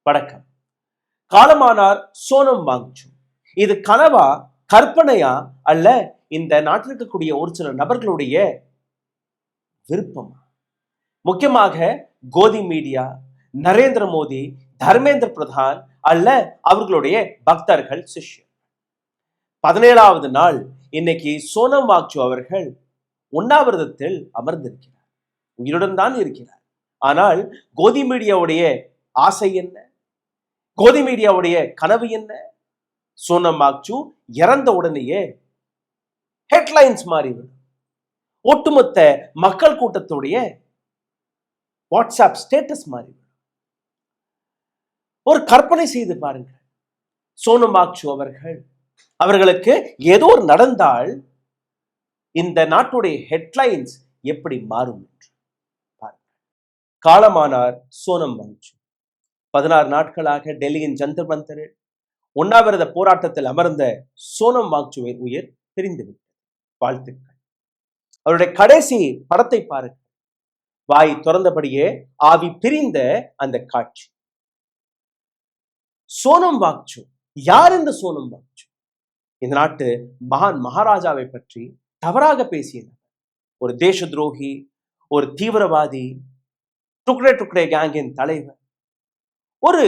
வணக்கம். காலமானார் சோனம் வாங்சூக். இது கனவா, கற்பனையா, அல்ல இந்த நாட்டில் இருக்கக்கூடிய ஒரு சில நபர்களுடைய விருப்பமா? முக்கியமாக கோதி மீடியா, நரேந்திர மோடி, தர்மேந்திர பிரதான் அல்ல அவர்களுடைய பக்தர்கள், சிஷ்யர். 17வது நாள் இன்னைக்கு சோனம் வாங்சூக் அவர்கள் உண்ணாவிரதத்தில் அமர்ந்திருக்கிறார். உயிருடன் தான் இருக்கிறார். ஆனால் கோதி மீடியாவுடைய ஆசை என்ன? கோதி மீடியாவுடைய கனவு என்ன? சோனம் வாங்சூக் இறந்த உடனேயே ஹெட்லைன்ஸ் மாறிவிடும். ஒட்டுமொத்த மக்கள் கூட்டத்துடைய வாட்ஸ்அப் ஸ்டேட்டஸ் மாறிவிடும். ஒரு கற்பனை செய்து பாருங்கள். சோனம் வாங்சூக் அவர்களுக்கு ஏதோ நடந்தால் இந்த நாட்டுடைய ஹெட்லைன்ஸ் எப்படி மாறும் என்று பாருங்கள். காலமானார் சோனம் வாங்சூக். 16 நாட்களாக டெல்லியின் ஜந்தர் மந்தரில் உண்ணாவிரத போராட்டத்தில் அமர்ந்த சோனம் வாங்சூக்கின் உயிர் பிரிந்துவிட்டது. வாழ்த்துக்கள். அவருடைய கடைசி படத்தை பாருங்கள். வாய் திறந்தபடியே ஆவி பிரிந்த அந்த காட்சி. சோனம் வாங்சூக் யார்? இந்த சோனம் வாங்சூக் இந்த நாட்டு மகான் மகாராஜாவை பற்றி தவறாக பேசியது. ஒரு தேச துரோகி, ஒரு தீவிரவாதி, டுக்ரே டுக்ரே கேங்கின் தலைவர், ஒரு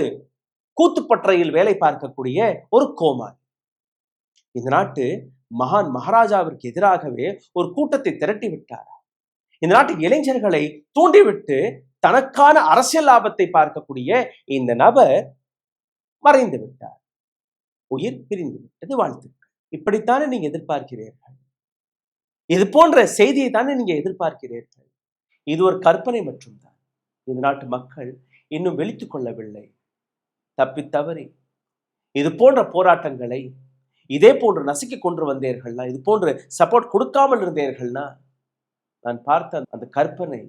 கூத்துப்பற்றையில் வேலை பார்க்கக்கூடிய ஒரு கோமாளி. இந்த நாட்டு மகான் மகாராஜாவிற்கு எதிராகவே ஒரு கூட்டத்தை திரட்டி விட்டார். இந்த நாட்டு இளைஞர்களை தூண்டிவிட்டு தனக்கான அரசியல் லாபத்தை பார்க்கக்கூடிய இந்த நபர் மறைந்து விட்டார். உயிர் பிரிந்து விட்டது. வாழ்த்துக்கள். இப்படித்தானே நீங்க எதிர்பார்க்கிறீர்கள்? இது போன்ற செய்தியை தானே நீங்க எதிர்பார்க்கிறீர்கள்? இது ஒரு கற்பனை மட்டும்தான். இந்த நாட்டு மக்கள் இன்னும் விழித்துக் கொள்ளவில்லை. தப்பித்தவறி இது போன்ற போராட்டங்களை இதே போன்று நசுக்கி கொண்டு வந்தீர்கள்னா, இது போன்று சப்போர்ட் கொடுக்காமல் இருந்தீர்கள்னா, நான் பார்த்த அந்த கற்பனை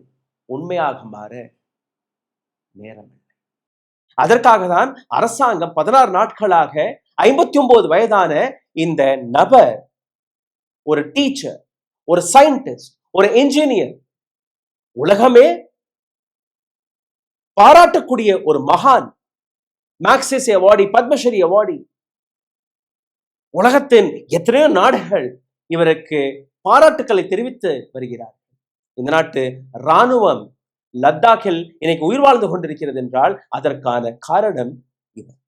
உண்மையாக மாற நேரம் இல்லை. அதற்காக தான் அரசாங்கம் 16 நாட்களாக 59 வயதான இந்த நபர், ஒரு டீச்சர், ஒரு சயின்டிஸ்ட், ஒரு என்ஜினியர், உலகமே பாராட்டக்கூடிய ஒரு மகான், மேக்சேசே அவார்டி, பத்மஸ்ரீ அவார்டி, உலகத்தின் எத்தனையோ நாடுகள் இவருக்கு பாராட்டுக்களை தெரிவித்து வருகிறார். இந்த நாட்டு இராணுவம் லத்தாக்கில் இன்னைக்கு உயிர் வாழ்ந்து கொண்டிருக்கிறது என்றால் அதற்கான காரணம் இவர்.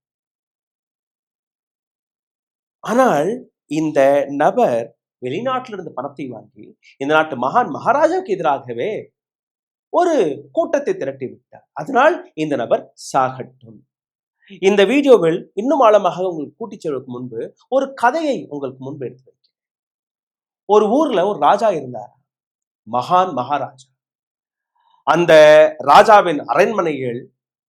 ஆனால் இந்த நபர் வெளிநாட்டிலிருந்து பணத்தை வாங்கி இந்த நாட்டு மகான் மகாராஜாவுக்கு எதிராகவே ஒரு கூட்டத்தை திரட்டி விட்டார். அதனால் இந்த நபர் சாகட்டும். இந்த வீடியோவில் இன்னும் ஆழமாக உங்களுக்கு கூட்டிச் செல்வதற்கு முன்பு ஒரு கதையை உங்களுக்கு முன்பு எடுத்து வைக்கிறேன். ஒரு ஊர்ல ஒரு ராஜா இருந்தார், மகான் மகாராஜா. அந்த ராஜாவின் அரண்மனையில்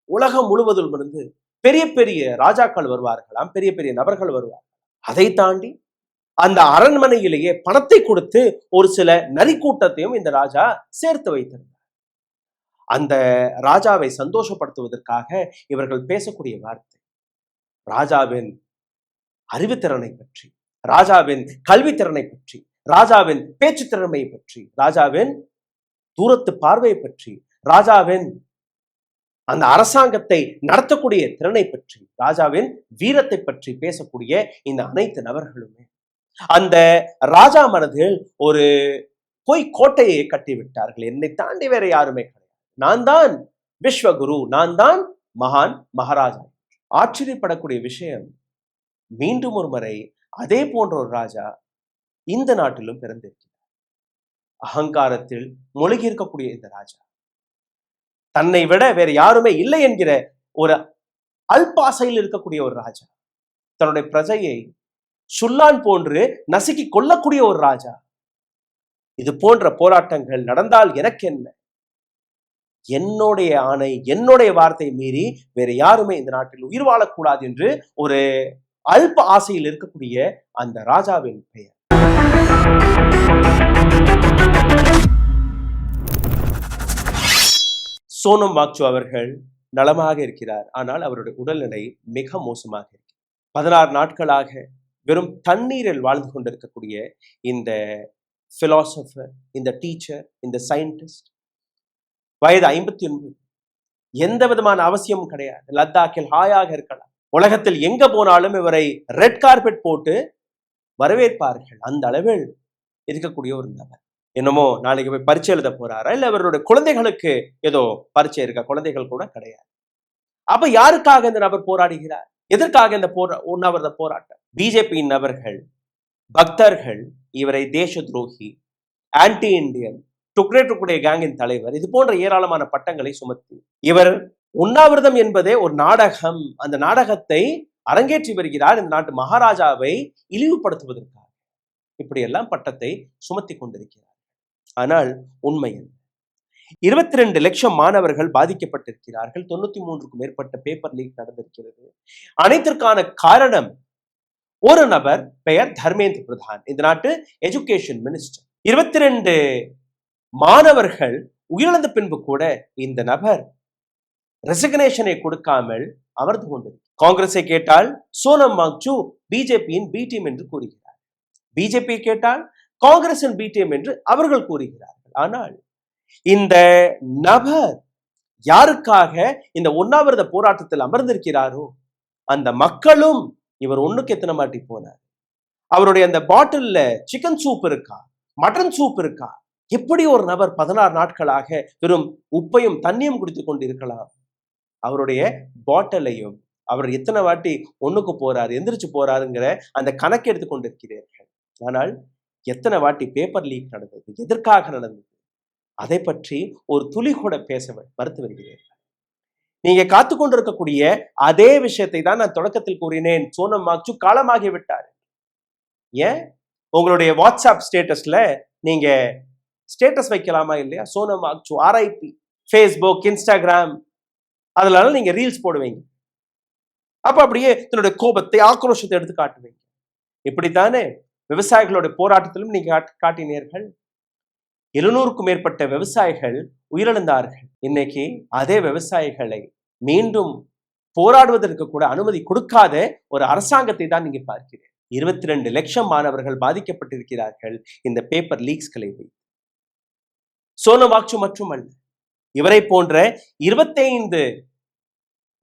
உலகம் முழுவதும் இருந்து பெரிய பெரிய ராஜாக்கள் வருவார்களாம், பெரிய பெரிய நபர்கள் வருவார்கள். அதை தாண்டி அந்த அரண்மனையிலேயே பணத்தை கொடுத்து ஒரு சில நரி கூட்டத்தையும் இந்த ராஜா சேர்த்து வைத்திருந்தார். அந்த ராஜாவை சந்தோஷப்படுத்துவதற்காக இவர்கள் பேசக்கூடிய வார்த்தை ராஜாவின் அறிவுத்திறனை பற்றி, ராஜாவின் கல்வித்திறனை பற்றி, ராஜாவின் பேச்சு திறமையை பற்றி, ராஜாவின் தூரத்து பார்வையை பற்றி, ராஜாவின் அந்த அரசாங்கத்தை நடத்தக்கூடிய திறனை பற்றி, ராஜாவின் வீரத்தை பற்றி பேசக்கூடிய இந்த அனைத்து நபர்களுமே அந்த ராஜா மனதில் ஒரு பொய் கோட்டையை கட்டிவிட்டார்கள். என்னை தாண்டி வேற யாருமே கிடையாது, நான் தான் விஸ்வகுரு, நான் தான் மகான் மகாராஜா. ஆச்சரியப்படக்கூடிய விஷயம், மீண்டும் ஒரு முறை அதே போன்ற ஒரு ராஜா இந்த நாட்டிலும் பிறந்திருக்கிறார். அகங்காரத்தில் மூழ்கி இருக்கக்கூடிய இந்த ராஜா, தன்னை விட வேற யாருமே இல்லை என்கிற ஒரு அல்பாசையில் இருக்கக்கூடிய ஒரு ராஜா, தன்னுடைய பிரஜையை சுல்லான் போன்று நசுக்கி கொள்ளக்கூடிய ஒரு ராஜா. இது போன்ற போராட்டங்கள் நடந்தால் எனக்கு என்ன? என்னுடைய ஆணை, என்னுடைய வார்த்தை மீறி வேற யாருமே இந்த நாட்டில் உயிர் வாழக்கூடாது என்று ஒரு அல்ப ஆசையில் இருக்கக்கூடிய அந்த ராஜாவின் பெயர். சோனம் வாங்சூக் அவர்கள் நலமாக இருக்கிறார். ஆனால் அவருடைய உடல்நிலை மிக மோசமாக இருக்கிறது. 16 நாட்களாக வெறும் தண்ணீரில் வாழ்ந்து கொண்டிருக்கக்கூடிய இந்த பிலாசபர், இந்த டீச்சர், இந்த சயின்டிஸ்ட், வயது 59. எந்த விதமான அவசியமும் கிடையாது. லத்தாக்கில் ஹாயாக இருக்கலாம். உலகத்தில் எங்க போனாலும் இவரை ரெட் கார்பெட் போட்டு வரவேற்பார்கள். அந்த அளவில் இருக்கக்கூடிய ஒரு நபர். என்னமோ நாளைக்கு போய் பரீட்சை எழுத போறாரா, இல்ல அவருடைய குழந்தைகளுக்கு ஏதோ பரீட்சை இருக்க, குழந்தைகள் கூட கிடையாது. அப்ப யாருக்காக இந்த நபர் போராடுகிறார்? எதற்காக இந்த உண்ணாவிரத போராட்டம்? பிஜேபியின் நபர்கள், பக்தர்கள் இவரை தேச துரோகி, ஆன்டி இண்டியன், டுக்ரே டுக்ரே கேங்கின் தலைவர், இது போன்ற ஏராளமான பட்டங்களை சுமத்தி இவர் உண்ணாவிரதம் என்பதே ஒரு நாடகம். அந்த நாடகத்தை அரங்கேற்றி வருகிறார் இந்த நாட்டு மகாராஜாவை இழிவுபடுத்துவதற்காக. இப்படியெல்லாம் பட்டத்தை சுமத்தி கொண்டிருக்கிறார். ஆனால் உண்மை என்ன? 22 லட்சம் மாணவர்கள் பாதிக்கப்பட்டிருக்கிறார்கள். 93க்கும் மேற்பட்ட பேப்பர் லீக் நடந்திருக்கிறது. அனைத்திற்கான காரணம் ஒரு நபர், பெயர் தர்மேந்திர பிரதான், இந்த நாட்டு எஜுகேஷன் மினிஸ்டர். 22 மாணவர்கள் உயிரிழந்த பின்பு கூட இந்த நபர் ரெசிக்னேஷனை கொடுக்காமல் அமர்ந்து கொண்டிருக்கிறார். காங்கிரஸை கேட்டால் சோனம் வாங்சூ பிஜேபியின் பி டீம் என்று கூறுகிறார். பிஜேபி கேட்டால் காங்கிரசின் பி டீம் என்று அவர்கள் கூறுகிறார்கள். ஆனால் இந்த நபர் யாருக்காக இந்த உண்ணாவிரத போராட்டத்தில் அமர்ந்திருக்கிறாரோ அந்த மக்களும் இவர் ஒண்ணுக்கு எத்தனை மாட்டி போனார். அவருடைய அந்த பாட்டில்ல சிக்கன் சூப் இருக்கா, மட்டன் சூப் இருக்கா? எப்படி ஒரு நபர் 16 நாட்களாக வெறும் உப்பையும் தண்ணியும் குடித்துக் கொண்டிருக்கலாம்? அவருடைய பாட்டிலையும் அவர் எத்தனை வாட்டி ஒண்ணுக்கு போறாரு, எந்திரிச்சு போறாருங்கிற அந்த கணக்கு எடுத்துக் கொண்டிருக்கிறீர்கள். ஆனால் எத்தனை வாட்டி பேப்பர் லீக் நடந்தது, எதற்காக நடந்தது, அதை பற்றி ஒரு துளி கூட பேச மறுத்து வருகிறீர்கள். நீங்க காத்து கொண்டிருக்கக்கூடிய அதே விஷயத்தை தான் நான் தொடக்கத்தில் கூறினேன். சோனம் வாங்சூ காலமாகி விட்டார். ஏன் உங்களுடைய வாட்ஸ்அப் ஸ்டேட்டஸ்ல நீங்க ஸ்டேட்டஸ் வைக்கலாமா இல்லையா? Sonam Wangchu RIP. Facebook, Instagram அதனால நீங்க ரீல்ஸ் போடுவீங்க. அப்ப அப்படியே தன்னுடைய கோபத்தை, ஆக்ரோஷத்தை எடுத்து காட்டுவீங்க. இப்படித்தானே விவசாயிகளுடைய போராட்டத்திலும் நீங்க காட்டினீர்கள். 700க்கும் மேற்பட்ட விவசாயிகள் உயிரிழந்தார்கள். இன்னைக்கு அதே விவசாயிகளை மீண்டும் போராடுவதற்கு கூட அனுமதி கொடுக்காத ஒரு அரசாங்கத்தை தான் நீங்க பார்க்கிறேன். 22 லட்சம் மாணவர்கள் பாதிக்கப்பட்டிருக்கிறார்கள் இந்த பேப்பர் லீக்ஸ்களை வைத்து. சோனம் வாங்சூ மட்டுமல்ல, இவரை போன்ற 25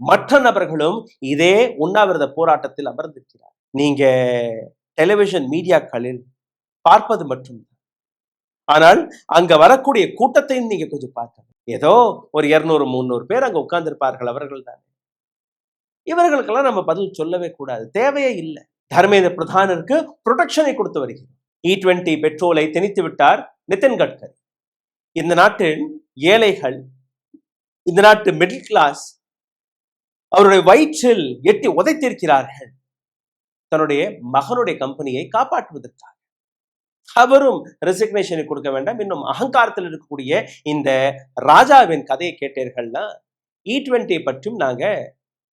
மற்ற நபர்களும் இதே உண்ணாவிரத போராட்டத்தில் அமர்ந்திருக்கிறார். நீங்க டெலிவிஷன் மீடியாக்களில் பார்ப்பது மட்டும்தான். ஆனால் அங்க வரக்கூடிய கூட்டத்தையும் நீங்க கொஞ்சம் பார்க்கணும். ஏதோ ஒரு 200-300 பேர் அங்க உட்கார்ந்திருப்பார்கள், அவர்கள் தான். இவர்களுக்கெல்லாம் நம்ம பதில் சொல்லவே கூடாது, தேவையே இல்லை. தர்மேந்திர பிரதானிற்கு புரொடெக்ஷனை கொடுத்து வருகிறோம். E20 பெட்ரோலை திணித்து விட்டார் நிதின் கட்கரி. இந்த நாட்டின் ஏழைகள், இந்த நாட்டு மிடில் கிளாஸ் அவருடைய வயிற்றில் எட்டி உதைத்திருக்கிறார்கள் தன்னுடைய மகனுடைய கம்பெனியை காப்பாற்றுவதற்காக. அவரும் ரெசிக்னேஷனை கொடுக்க வேண்டாம். இன்னும் அகங்காரத்தில் இருக்கக்கூடிய இந்த ராஜாவின் கதையை கேட்டீர்கள்னா E20 பற்றியும் நாங்க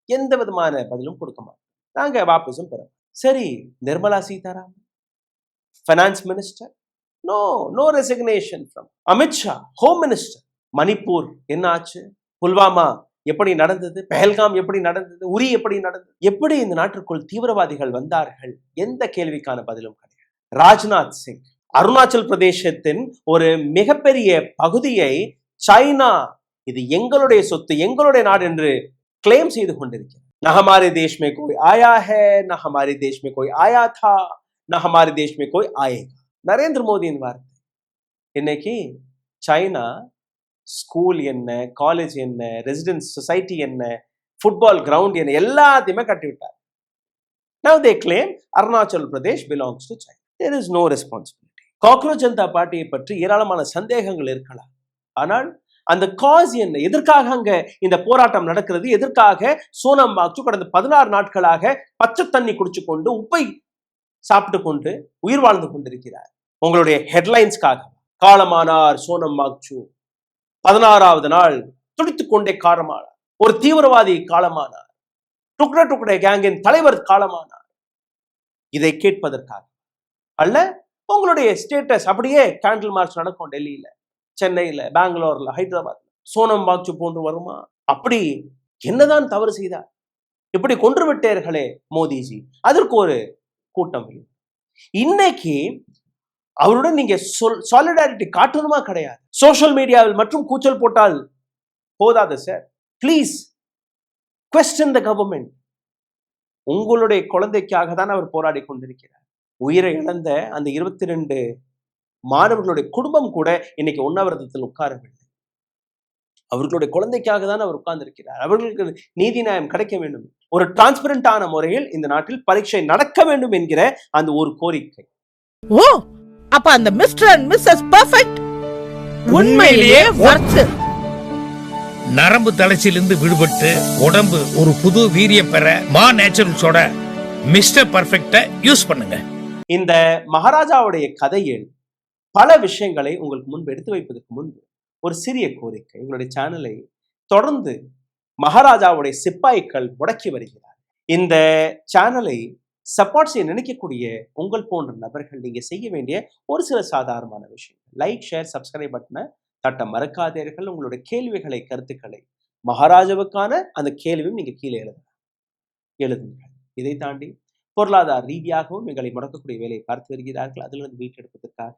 எந்த விதமான பதிலும் கொடுக்க மாட்டோம், நாங்க வாபஸும் பெறோம். சரி, Nirmala Sitharaman finance minister, no resignation from Amit Shah home minister. Manipur என்ன ஆச்சு? புல்வாமா எப்படி நடந்தது? பெஹல்காம் எப்படி நடந்தது? உரி எப்படி நடந்தது? எப்படி இந்த நாட்டிற்குள் தீவிரவாதிகள் வந்தார்கள்? எந்த கேள்விக்கான பதிலும் கிடையாது. ராஜ்நாத் சிங் அருணாச்சல் பிரதேசத்தின் ஒரு மிகப்பெரிய பகுதியை சைனா இது எங்களுடைய சொத்து, எங்களுடைய நாடு என்று கிளைம் செய்து கொண்டிருக்கிறது. न हमारे देश में कोई आया है, न हमारे देश में कोई आया था, न हमारे देश में कोई आएगा. நரேந்திர மோடியின் வார்த்தை. இன்னைக்கு சைனா ஸ்கூல் என்ன, காலேஜ் என்ன, ரெசிடென்ஸ் சொசைட்டி என்ன, ஃபுட்பால் கிரவுண்ட் என்ன, எல்லாத்தையுமே கட்டிவிட்டார். Now they claim Arunachal Pradesh belongs to China. There is no responsibility. Cockroach Janata பார்ட்டியை பற்றி ஏராளமான சந்தேகங்கள் இருக்கலாம். ஆனால் அந்த காஸ் என்ன? எதற்காக அங்க இந்த போராட்டம் நடக்கிறது? எதற்காக சோனம் வாங்சூ கடந்த 16 நாட்களாக பச்சை தண்ணி குடிச்சு கொண்டு உப்பை சாப்பிட்டு கொண்டு உயிர் வாழ்ந்து கொண்டிருக்கிறார்? உங்களுடைய ஹெட்லைன்ஸ்காக. காலமானார் சோனம் வாங்சூ, 16வது நாள் துடித்துக் கொண்டே காலமானார். ஒரு தீவிரவாதி காலமானார். டுக்ரே டுக்ரே கேங்கின் தலைவர் காலமானார். இதை கேட்பதற்காக அல்ல. உங்களுடைய ஸ்டேட்டஸ் அப்படியே கேண்டில் மார்ச் நடக்கும். டெல்லியில, சென்னையில, பெங்களூர்ல, ஹைதராபாத். சோனம் வாங்சூ போன்று வருமா? அப்படி என்னதான் தவறு செய்தார்? இப்படி கொன்று விட்டீர்களே மோடிஜி, அதற்கு ஒரு கூட்டம். இன்னைக்கு அவருடன் நீங்க சாலிடாரிட்டி காட்டணுமா? கிடையாது. சோசியல் மீடியாவில் மற்றும் கூச்சல் போட்டால் போதாது sir. Please question the government. உங்களுடைய குழந்தைக்காக தான் அவர் போராடி கொண்டிருக்கிறார். உயிரை இழந்த அந்த 22 மாணவர்களுடைய குடும்பம் கூட இன்னைக்கு உண்ணாவிரதத்தில் உட்காரவில்லை. அவர்களுடைய குழந்தைக்காக தான் அவர் உட்கார்ந்திருக்கிறார். அவர்களுக்கு நீதி நியாயம் கிடைக்க வேண்டும், ஒரு டிரான்ஸ்பரண்டான முறையில் இந்த நாட்டில் பரீட்சை நடக்க வேண்டும் என்கிற அந்த ஒரு கோரிக்கை. ஓ, அப்ப அந்த மிஸ்டர் அண்ட் மிஸ்ஸஸ் பெர்ஃபெக்ட் உண்மையிலேயே வர்த். நரம்பு தளர்ச்சியிலிருந்து விடுபட்டு உடம்பு ஒரு புது வீரியம் பெற மா நேச்சுரல்ஸோட மிஸ்டர் பெர்ஃபெக்ட்டை யூஸ் பண்ணுங்க. இந்த மகாராஜாவுடைய கதையில் பல விஷயங்களை உங்களுக்கு முன்பு எடுத்து வைப்பதற்கு முன்பு ஒரு சிறிய கோரிக்கை. உங்களுடைய சேனலை தொடர்ந்து மகாராஜாவுடைய சிப்பாய்கள் முடக்கி வருகிறார். இந்த சேனலை சப்போர்ட் செய்ய நினைக்கக்கூடிய உங்கள் போன்ற நபர்கள் நீங்க செய்ய வேண்டிய ஒரு சில சாதாரணமான விஷயங்கள். லைக், ஷேர், சப்ஸ்கிரைப் பட்டனை தட்ட மறக்காதீர்கள். உங்களுடைய கேள்விகளை, கருத்துக்களை மகாராஜாவுக்கான அந்த கேள்வியும் நீங்க கீழே எழுதுங்கள். இதை தாண்டி பொருளாதார ரீதியாகவும் எங்களை முடக்கக்கூடிய வேலையை பார்த்து வருகிறார்கள். அதிலிருந்து மீட்டெடுப்பதற்காக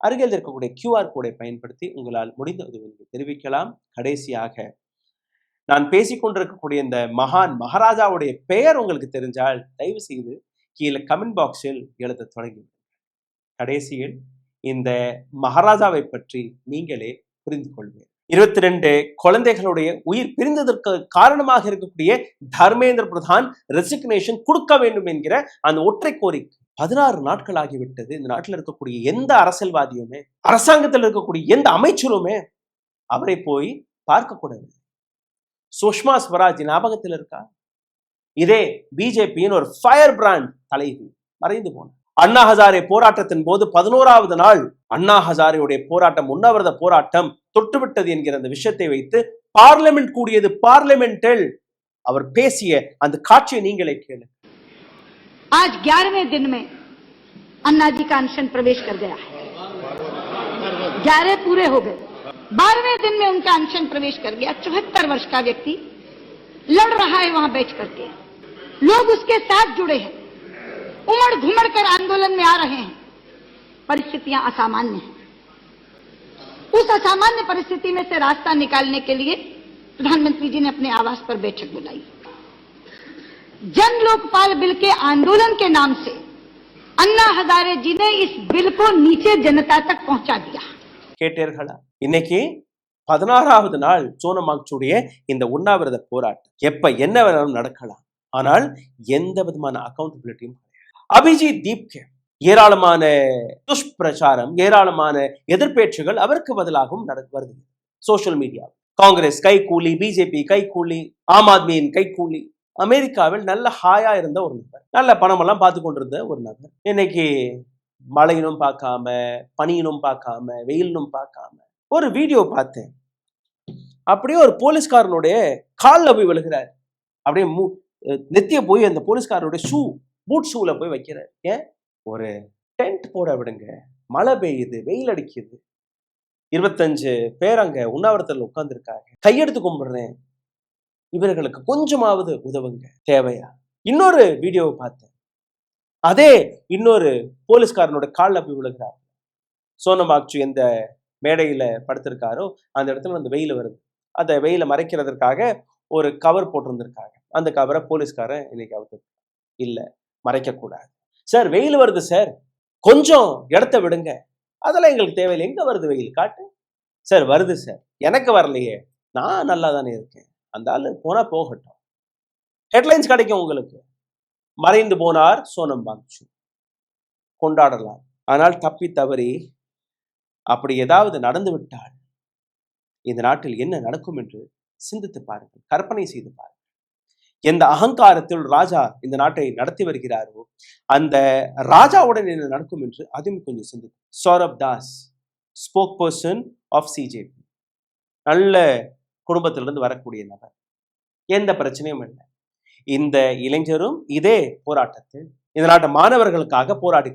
அருகில் இருக்கக்கூடிய QR கோடை பயன்படுத்தி உங்களால் முடிந்த உதவியை தெரிவிக்கலாம். கடைசியாக நான் பேசிக்கொண்டிருக்கக்கூடிய இந்த மகான் மகாராஜாவுடைய பெயர் உங்களுக்கு தெரிஞ்சால் தயவு செய்து கீழே கமெண்ட் பாக்ஸில் எழுத தொடங்கி. கடைசியில் இந்த மகாராஜாவை பற்றி நீங்களே புரிந்து கொள்வீர்கள். 22 குழந்தைகளுடைய உயிர் பிரிந்ததற்கு காரணமாக இருக்கக்கூடிய தர்மேந்திர பிரதான் ரெசிக்னேஷன் கொடுக்க வேண்டும் என்கிற அந்த ஒற்றை கோரிக்கை 16 நாட்கள் ஆகிவிட்டது. இந்த நாட்டில் இருக்கக்கூடிய எந்த அரசியல்வாதியுமே, அரசாங்கத்தில் இருக்கக்கூடிய எந்த அமைச்சருமே அவரை போய் பார்க்க கூடாது. சுஷ்மா ஸ்வராஜ் ஞாபகத்தில் இருக்கா? இதே பிஜேபியின் ஒரு ஃபயர் பிராண்ட் தலைவி மறைந்து போனார். அண்ணா ஹசாரே போராட்டத்தின் போது 11வது நாள் அண்ணா ஹசாரேயுடைய போராட்டம், உண்ணாவிரத போராட்டம் தொட்டுவிட்டது என்கிற அந்த விஷயத்தை வைத்து பார்லிமெண்ட் கூடியது. பார்லிமெண்டில் அவர் பேசிய அந்த காட்சியை நீங்களே கேளு. आज 11वें दिन में अन्ना जी का अनशन प्रवेश कर गया है। 11 पूरे हो गए, 12वें दिन में उनका अनशन प्रवेश कर गया। 74 वर्ष का व्यक्ति लड़ रहा है वहां बैठ करके, लोग उसके साथ जुड़े हैं, उमड़ घुमड़ कर आंदोलन में आ रहे हैं। परिस्थितियां असामान्य हैं। उस असामान्य परिस्थिति में से रास्ता निकालने के लिए प्रधानमंत्री जी ने अपने आवास पर बैठक बुलाई। जन लोकपाल बिल के आंदोलन के नाम से अन्ना हजारे जी ने इस बिल को नीचे जनता तक पहुंचा दिया. கேட்டீர்களா? இன்னைக்கு 16வது நாள் சோனம் வாங்சுடைய இந்த உண்ணாவிரத போராட்டம். எப்ப என்ன வேணாலும் நடக்கலாம், ஆனால் எந்த விதமான அக்கௌண்டபிலிட்டியும் கிடையாது. அபிஜித் தீப்கே ஏராளமான துஷ்பிரச்சாரம், ஏராளமான எதிர்பேச்சுகள் அவருக்கு பதிலாகவும் வருது. சோசியல் மீடியா காங்கிரஸ் கைக்கூலி, பிஜேபி கைக்கூலி, ஆம் ஆத்மியின் கைக்கூலி. அமெரிக்காவில் நல்ல ஹாயா இருந்த ஒரு நபர், நல்ல பணமெல்லாம் பார்த்து கொண்டிருந்த ஒரு நபர், இன்னைக்கு மழையினும் பார்க்காம, பனியினும் பார்க்காம, வெயிலினும் பார்க்காம ஒரு வீடியோ பார்த்தேன். அப்படியே ஒரு போலீஸ்காரனுடைய காலில் போய் விழுகிறார். அப்படியே நெத்திய போய் அந்த போலீஸ்காரனுடைய பூட் ஷூல போய் வைக்கிறார். ஏன்? ஒரு டென்ட் போட விடுங்க, மழை பெய்யுது, வெயில் அடிக்குது, 25 பேர் அங்க உண்ணாவிரத்தில் உட்கார்ந்துருக்காங்க, கையெடுத்து கும்பிடுறேன், இவர்களுக்கு கொஞ்சமாவது உதவுங்க, தேவையா? இன்னொரு வீடியோவை பார்த்தேன். அதே இன்னொரு போலீஸ்காரனோட காலில் போய் விழுகிறார். சோனம் வாங்சு எந்த மேடையில படுத்திருக்காரோ அந்த இடத்துல அந்த வெயில் வருது. அந்த வெயில மறைக்கிறதுக்காக ஒரு கவர் போட்டிருந்திருக்காங்க. அந்த கவரை போலீஸ்காரன் இன்னைக்கு அவுத்து இல்ல, மறைக்க கூடாது சார், வெயில் வருது சார், கொஞ்சம் இடத்த விடுங்க. அதெல்லாம் எங்களுக்கு தேவையில்லை, எங்க வருது வெயில் காட்டு சார். வருது சார், எனக்கு வரலையே, நான் நல்லா தானே இருக்கேன், அந்த ஆளு போனா போகட்டும், ஹெட்லைன்ஸ் கிடைக்கும் உங்களுக்கு. மறைந்து போனார் சோனம் வாங்சு, கொண்டாடலாம். ஆனால் தப்பி தவறி அப்படி ஏதாவது நடந்து விட்டால் இந்த நாட்டில் என்ன நடக்கும் என்று சிந்தித்து பாருங்கள், கற்பனை செய்து பாருங்கள். எந்த அகங்காரத்தில் ராஜா இந்த நாட்டை நடத்தி வருகிறாரோ அந்த ராஜாவுடன் என்ன நடக்கும் என்று அதுவும் கொஞ்சம் சிந்தித்து. Saurabh Das, spokesperson of CJP, நல்ல குடும்பத்திலிருந்து வரக்கூடிய நபர், எந்த பிரச்சனையும் இல்லை. இந்த இளைஞரும் இதே போராட்டத்தில் இந்த நாட்டு மாணவர்களுக்காக போராடி,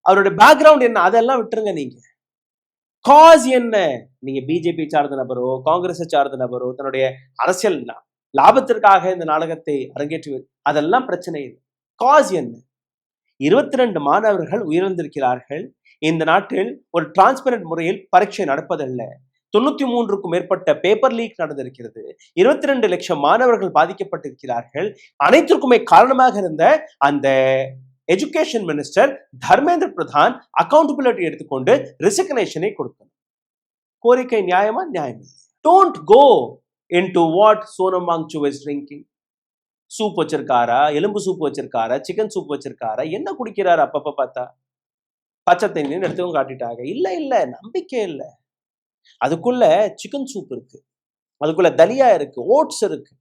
அவருடைய பேக்ரவுண்ட் என்ன அதெல்லாம் விட்டுருங்க. நீங்க காஸ் என்ன? நீங்க பிஜேபி சார்ந்த நபரோ, காங்கிரஸை சார்ந்த நபரோ, தன்னுடைய அரசியல் லாபத்திற்காக இந்த நாடகத்தை அரங்கேற்றி, அதெல்லாம் பிரச்சனை இல்லை. காஸ் என்ன? 22 மாணவர்கள் உயிரிழந்திருக்கிறார்கள். இந்த நாட்டில் ஒரு டிரான்ஸ்பரண்ட் முறையில் பரீட்சை நடப்பதல்ல, 93க்கும் மேற்பட்ட பேப்பர் லீக் நடந்திருக்கிறது. 22 லட்சம் மாணவர்கள் பாதிக்கப்பட்டிருக்கிறார்கள். அனைத்திற்குமே காரணமாக இருந்த அந்த education minister Dharmendra Pradhan accountability எடுத்துக்கொண்டு ரெசிக்னேஷனை கொடுக்கணும். கோரிக்கை நியாயமா? நியாயம் இல்லை. Don't go into what Sonam Wangchuk is drinking. Soup வச்சிருக்காரா, எலும்பு சூப் வச்சிருக்காரா, சிக்கன் சூப் வச்சிருக்காரா, என்ன குடிக்கிறாரு அப்பப்ப பார்த்தா? பச்சை தண்ணி எடுத்தவங்க காட்டிட்டாங்க. இல்ல இல்ல, நம்பிக்கை இல்ல. அதுக்குள்ள சிக்கன் சூப் இருக்கு, அதுக்குள்ள தலியா இருக்கு, ஓட்ஸ் இருக்கு.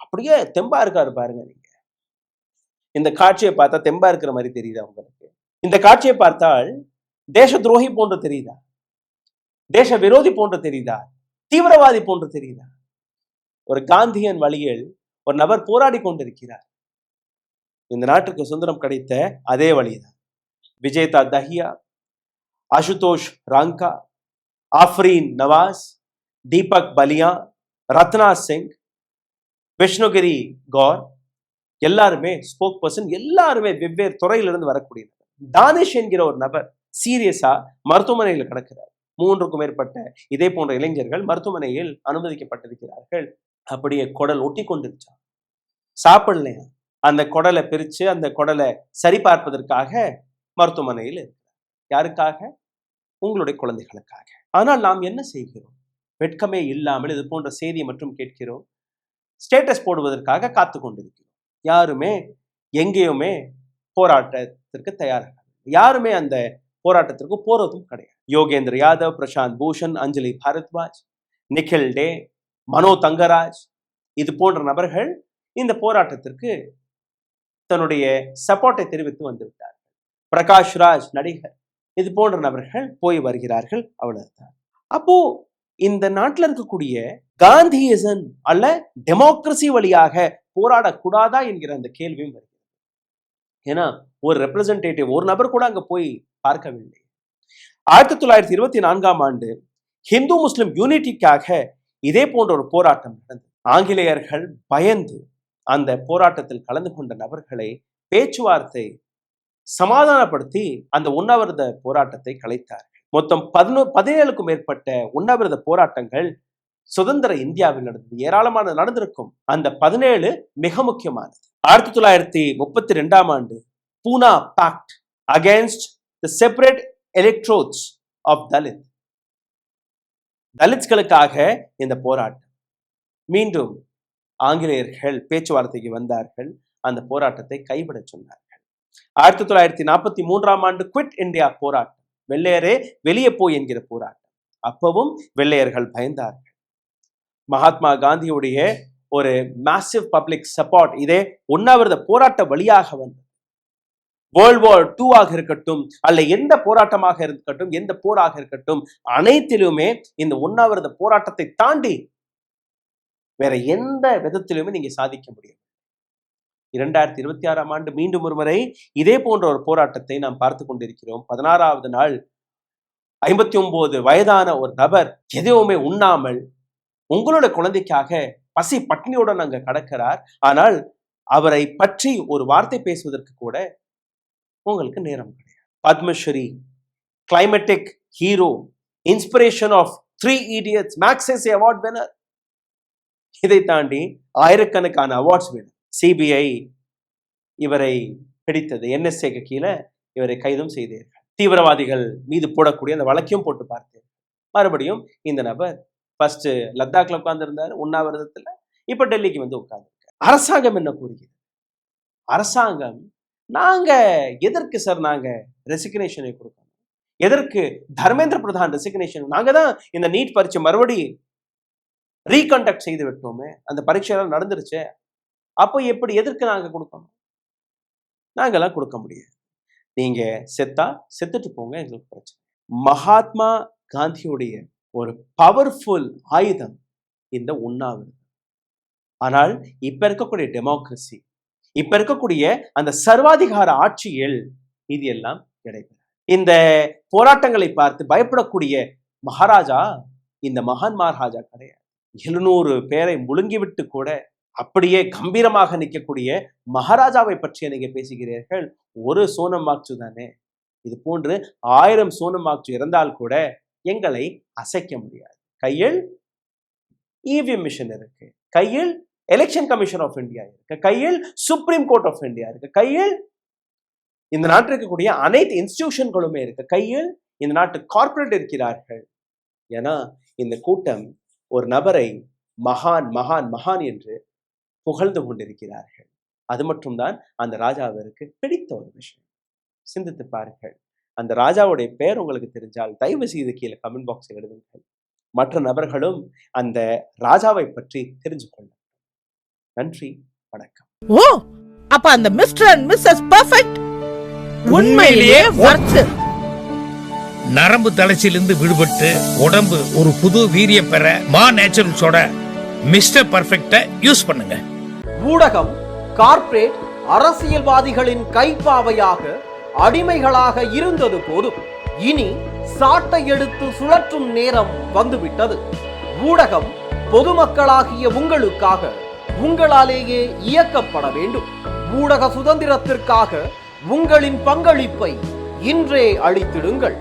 அப்படியே தெம்பா இருக்காரு பாருங்க. நீங்க இந்த காட்சியை பார்த்தா தெம்பா இருக்கிற மாதிரி தெரியுதா உங்களுக்கு? இந்த காட்சியை பார்த்தால் தேச துரோகி போன்று தெரியுதா? தேச விரோதி போன்று தெரியுதா? தீவிரவாதி போன்று தெரியுதா? ஒரு காந்தியன் வழியில் ஒரு நபர் போராடி கொண்டிருக்கிறார். இந்த நாட்டுக்கு சுதந்திரம் கிடைத்த அதே வழிதான். விஜேதா தஹியா, அசுதோஷ் ராங்கா, ஆஃப்ரீன் நவாஸ், தீபக் பலியா, ரத்னா சிங், விஷ்ணுகிரி கௌர், எல்லாருமே ஸ்போக் பர்சன், எல்லாருமே வெவ்வேறு துறையிலிருந்து வரக்கூடிய நபர். தானிஷ் என்கிற ஒரு நபர் சீரியஸா மருத்துவமனையில் கிடக்கிறார். 3க்கும் மேற்பட்ட இதே போன்ற இளைஞர்கள் மருத்துவமனையில் அனுமதிக்கப்பட்டிருக்கிறார்கள். அப்படியே குடல் ஒட்டி கொண்டிருச்சா, சாப்பிடலையா. அந்த குடலை பிரிச்சு அந்த குடலை சரி பார்ப்பதற்காக மருத்துவமனையில் இருக்கிறார். யாருக்காக? உங்களுடைய குழந்தைகளுக்காக. ஆனால் நாம் என்ன செய்கிறோம்? வெட்கமே இல்லாமல் இது போன்ற செய்தி மட்டும் கேட்கிறோம். ஸ்டேட்டஸ் போடுவதற்காக காத்து கொண்டிருக்கிறோம். யாருமே எங்கேயுமே போராட்டத்திற்கு தயாராக, யாருமே அந்த போராட்டத்திற்கு போறதும் கிடையாது. யோகேந்திர யாதவ், பிரசாந்த் பூஷன், அஞ்சலி பாரத்வாஜ், நிக்கில் டே, மனோ தங்கராஜ், இது போன்ற நபர்கள் இந்த போராட்டத்திற்கு தன்னுடைய சப்போர்ட்டை தெரிவித்து வந்துவிட்டார்கள். பிரகாஷ் ராஜ் நடிகர், இது போன்ற நபர்கள் போய் வருகிறார்கள். அவ்வளவுதான். அப்போ இந்த நாட்டில் இருக்கக்கூடிய காந்தியிசம் அல்ல டெமோக்ரஸி வழியாக போராடக்கூடாதா என்கிற அந்த கேள்வியும் வருகிறது. ஏன்னா ஒரு ரெப்ரசன்டேட்டிவ், ஒரு நபர் கூட அங்க போய் பார்க்கவில்லை. 1924ஆம் ஆண்டு ஹிந்து முஸ்லிம் யூனிட்டிக்காக இதே போன்ற ஒரு போராட்டம் நடந்தது. ஆங்கிலேயர்கள் பயந்து அந்த போராட்டத்தில் கலந்து கொண்ட நபர்களை பேச்சுவார்த்தை சமாதானப்படுத்தி அந்த உண்ணாவிரத போராட்டத்தை கலைத்தார்கள். மொத்தம் 17க்கும் மேற்பட்ட உண்ணாவிரத போராட்டங்கள் சுதந்திர இந்தியாவில் நடந்தது. ஏராளமான நடந்திருக்கும். அந்த 17 மிக முக்கியமானது. 1932ஆம் ஆண்டு Poona pact against the separate electorates of Dalit. தலித்களுக்காக இந்த போராட்டம். மீண்டும் ஆங்கிலேயர்கள் பேச்சுவார்த்தைக்கு வந்தார்கள். அந்த போராட்டத்தை கைவிட சொன்னார்கள். 1943ஆம் ஆண்டு குவிட் இந்தியா போராட்டம், வெள்ளையரே வெளியே போய் என்கிற போராட்டம். அப்பவும் வெள்ளையர்கள் பயந்தார்கள். மகாத்மா காந்தியுடைய ஒரு மேசிவ் பப்ளிக் சப்போர்ட் இதே உண்ணாவிரத போராட்ட வழியாக வந்தது. வேர்ல்ட் வார் 2 ஆக இருக்கட்டும், அல்ல எந்த போராட்டமாக இருக்கட்டும், எந்த போராக இருக்கட்டும், அனைத்திலுமே இந்த உண்ணாவிரத போராட்டத்தை தாண்டி வேற எந்த விதத்திலுமே நீங்க சாதிக்க முடியும். 2026ஆம் ஆண்டு மீண்டும் ஒரு முறை இதே போன்ற ஒரு போராட்டத்தை நாம் பார்த்து கொண்டிருக்கிறோம். 16வது நாள் 59 வயதான ஒரு நபர் எதுவுமே உண்ணாமல் உங்களோட குழந்தைக்காக பசி பட்டினியுடன் அங்க கடக்கிறார். ஆனால் அவரை பற்றி ஒரு வார்த்தை பேசுவதற்கு கூட உங்களுக்கு நேரம் கிடையாது. Padma Shri, climatic hero, inspiration of 3 idiots, Magsaysay award winner, இதை தாண்டி ஆயிரக்கணக்கான அவார்ட்ஸ் வினர். சிபிஐ இவரை பிடித்தது. NSAக்கு கீழே இவரை கைதும் செய்தீர்கள். தீவிரவாதிகள் மீது போடக்கூடிய அந்த வழக்கையும் போட்டு பார்த்தேன். மறுபடியும் இந்த நபர் ஃபர்ஸ்ட் லத்தாக்ல உட்கார்ந்து இருந்தாரு உண்ணாவிரதத்துல, இப்ப டெல்லிக்கு வந்து உட்கார்ந்துருக்காரு. அரசாங்கம் என்ன கூறுகிறது? அரசாங்கம் நாங்க எதற்கு சார் நாங்க ரெசிக்னேஷனை கொடுக்கணும்? எதற்கு தர்மேந்திர பிரதான் ரெசிக்னேஷன்? நாங்க தான் இந்த நீட் பரீட்சை மறுபடி ரீகண்டக்ட் செய்து விட்டோமே, அந்த பரீட்சையெல்லாம் நடந்துருச்சு, அப்போ எப்படி எதற்கு நாங்க கொடுக்கணும்? நாங்கெல்லாம் கொடுக்க முடியாது. நீங்க செத்தா செத்துட்டு போங்க, எங்களுக்கு பிரச்சனை. மகாத்மா காந்தியுடைய ஒரு பவர்ஃபுல் ஆயுதம் இந்த உண்ணாவிரதம். ஆனால் இப்ப இருக்கக்கூடிய டெமோக்ரஸி, இப்ப இருக்கக்கூடிய அந்த சர்வாதிகார ஆட்சியில் இது எல்லாம் கிடையாது. இந்த போராட்டங்களை பார்த்து பயப்படக்கூடிய மகாராஜா இந்த மகான் மகாராஜா கிடையாது. 700 பேரை முழுங்கிவிட்டு கூட அப்படியே கம்பீரமாக நிற்கக்கூடிய மகாராஜாவை பற்றி நீங்க பேசுகிறீர்கள். ஒரு சோனம் வாங்சு தானே. இது போன்று 1000 சோனம் வாங்சு இறந்தால் கூட எங்களை அசைக்க முடியாது. கையில் இவிஎம் மிஷின் இருக்கு, கையில் எலெக்ஷன் கமிஷன் ஆஃப் இந்தியா இருக்கு, கையில் சுப்ரீம் கோர்ட் ஆஃப் இந்தியா இருக்கு, கையில் இந்த நாட்டில் இருக்கக்கூடிய அனைத்து இன்ஸ்டிடியூஷன்களுமே இருக்கு, கையில் இந்த நாட்டு கார்ப்பரேட் இருக்கிறார்கள். ஏன்னா இந்த கூட்டம் ஒரு நபரை மகான் மகான் மகான் என்று புகழ்ந்து கொண்டிருக்கிறார்கள். அது மட்டும்தான் அந்த ராஜாவிற்கு பிடித்த ஒரு விஷயம். சிந்தித்து பாருங்கள். அந்த ராஜாவுடைய பெயர் உங்களுக்கு தெரிஞ்சால் தயவு செய்து கீழே கமெண்ட் பாக்ஸில் எழுதுங்கள். மற்ற நபர்களும் அந்த ராஜாவை பற்றி தெரிஞ்சு கொள்ள. நன்றி, வணக்கம். ஓ, அப்ப அந்த மிஸ்டர் அண்ட் மிஸ்ஸஸ் பெர்ஃபெக்ட் உண்மையிலேயே வர்த்து. நரம்பு தளர்ச்சியிலிருந்து விடுபட்டு உடம்பு ஒரு புது வீரியம் பெற மா நேச்சுரல்ஸோட மிஸ்டர் பர்ஃபெக்ட யூஸ் பண்ணுங்க. ஊடகம் கார்ப்பரேட் அரசியல்வாதிகளின் கைப்பாவையாக அடிமைகளாக இருந்தது போதும். இனி சாட்டை எடுத்து சுழற்றும் நேரம் வந்துவிட்டது. ஊடகம் பொதுமக்களாகிய உங்களுக்காக உங்களாலேயே இயக்கப்பட வேண்டும். ஊடக சுதந்திரத்திற்காக உங்களின் பங்களிப்பை இன்றே அளித்திடுங்கள்.